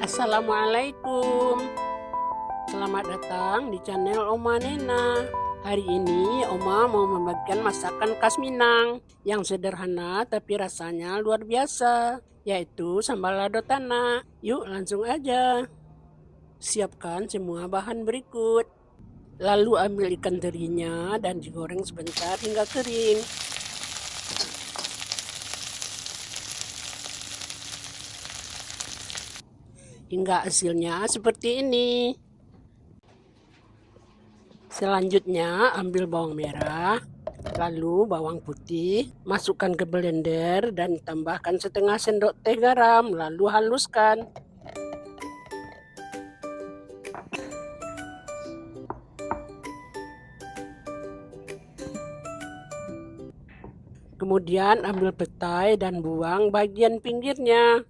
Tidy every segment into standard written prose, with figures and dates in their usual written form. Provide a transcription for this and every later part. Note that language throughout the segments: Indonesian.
Assalamualaikum. Selamat datang di channel Oma Nena. Hari ini Oma mau membagikan masakan khas Minang yang sederhana tapi rasanya luar biasa, yaitu sambal lado tanah. Yuk langsung aja. Siapkan semua bahan berikut. Lalu ambil ikan terinya dan digoreng sebentar hingga kering. Hingga hasilnya seperti ini. Selanjutnya ambil bawang merah, lalu bawang putih, masukkan ke blender dan tambahkan setengah sendok teh garam, lalu haluskan. Kemudian ambil petai dan buang bagian pinggirnya.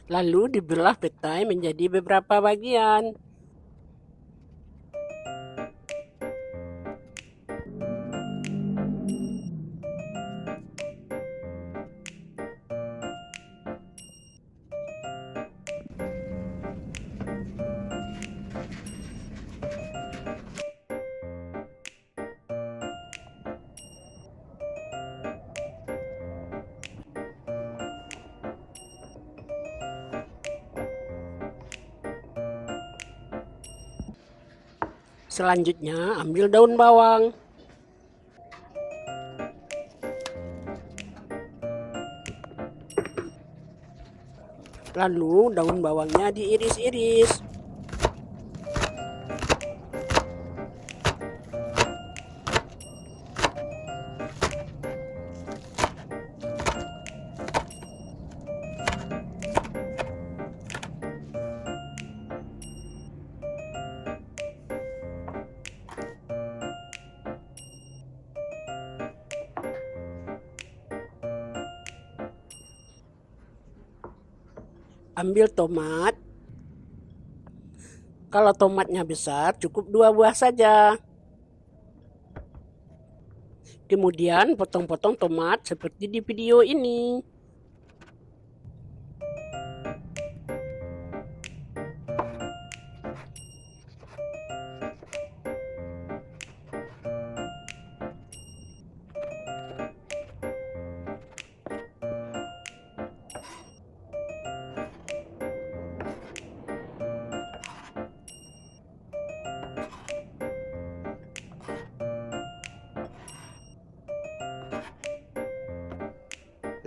Lalu dibelah petai menjadi beberapa bagian. Selanjutnya ambil daun bawang. Lalu daun bawangnya diiris-iris. Ambil tomat. Kalau tomatnya besar, cukup 2 buah saja. Kemudian potong-potong tomat seperti di video ini.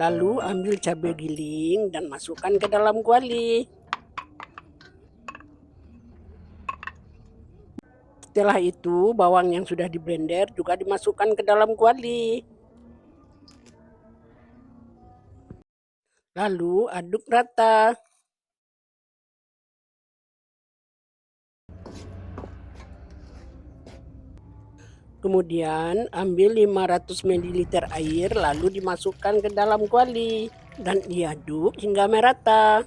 Lalu ambil cabai giling dan masukkan ke dalam kuali. Setelah itu bawang yang sudah di blender juga dimasukkan ke dalam kuali. Lalu aduk rata. Kemudian ambil 500 ml air lalu dimasukkan ke dalam kuali dan diaduk hingga merata.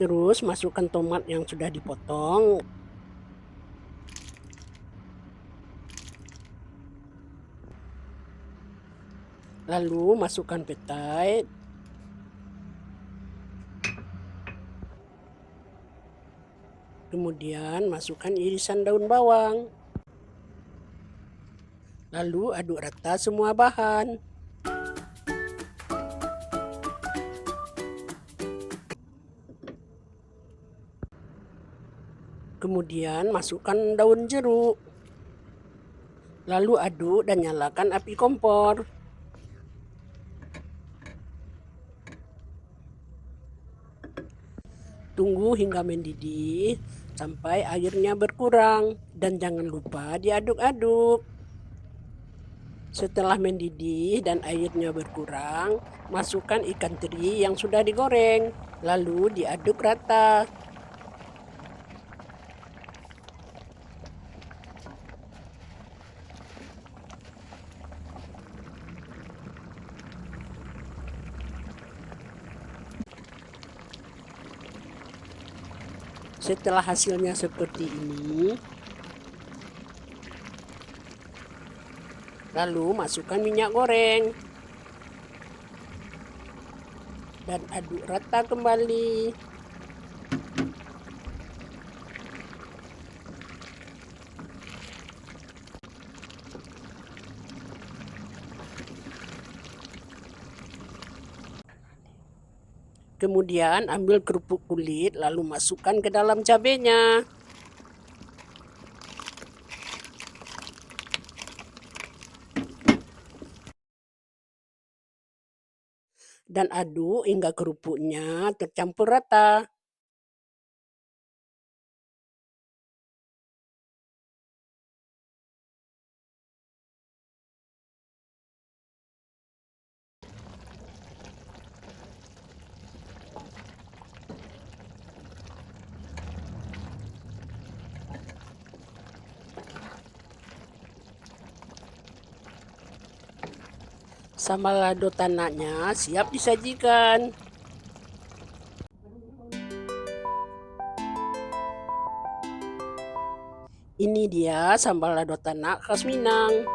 Terus masukkan tomat yang sudah dipotong. Lalu masukkan petai. Kemudian masukkan irisan daun bawang. Lalu aduk rata semua bahan. Kemudian masukkan daun jeruk. Lalu aduk dan nyalakan api kompor. Tunggu hingga mendidih sampai airnya berkurang dan jangan lupa diaduk-aduk. Setelah mendidih dan airnya berkurang, masukkan ikan teri yang sudah digoreng, lalu diaduk rata. Setelah hasilnya seperti ini, lalu masukkan minyak goreng dan aduk rata kembali. Kemudian ambil kerupuk kulit lalu masukkan ke dalam cabenya. Dan aduk hingga kerupuknya tercampur rata. Sambal lado tanaknya siap disajikan. Ini dia sambal lado tanak khas Minang.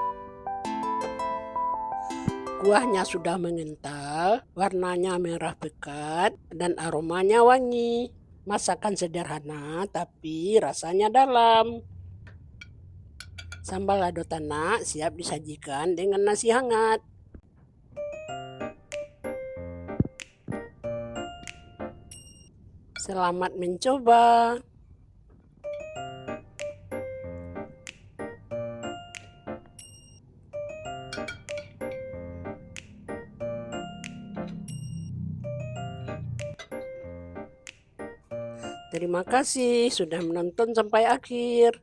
Kuahnya sudah mengental, warnanya merah pekat, dan aromanya wangi. Masakan sederhana tapi rasanya dalam. Sambal lado tanak siap disajikan dengan nasi hangat. Selamat mencoba. Terima kasih sudah menonton sampai akhir.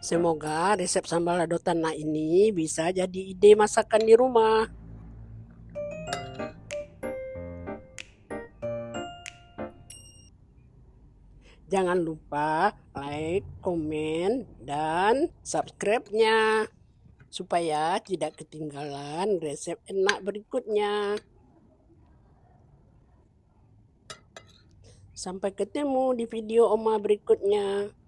Semoga resep sambal lado tanak ini bisa jadi ide masakan di rumah. Jangan lupa like, komen, dan subscribe-nya supaya tidak ketinggalan resep enak berikutnya. Sampai ketemu di video Oma berikutnya.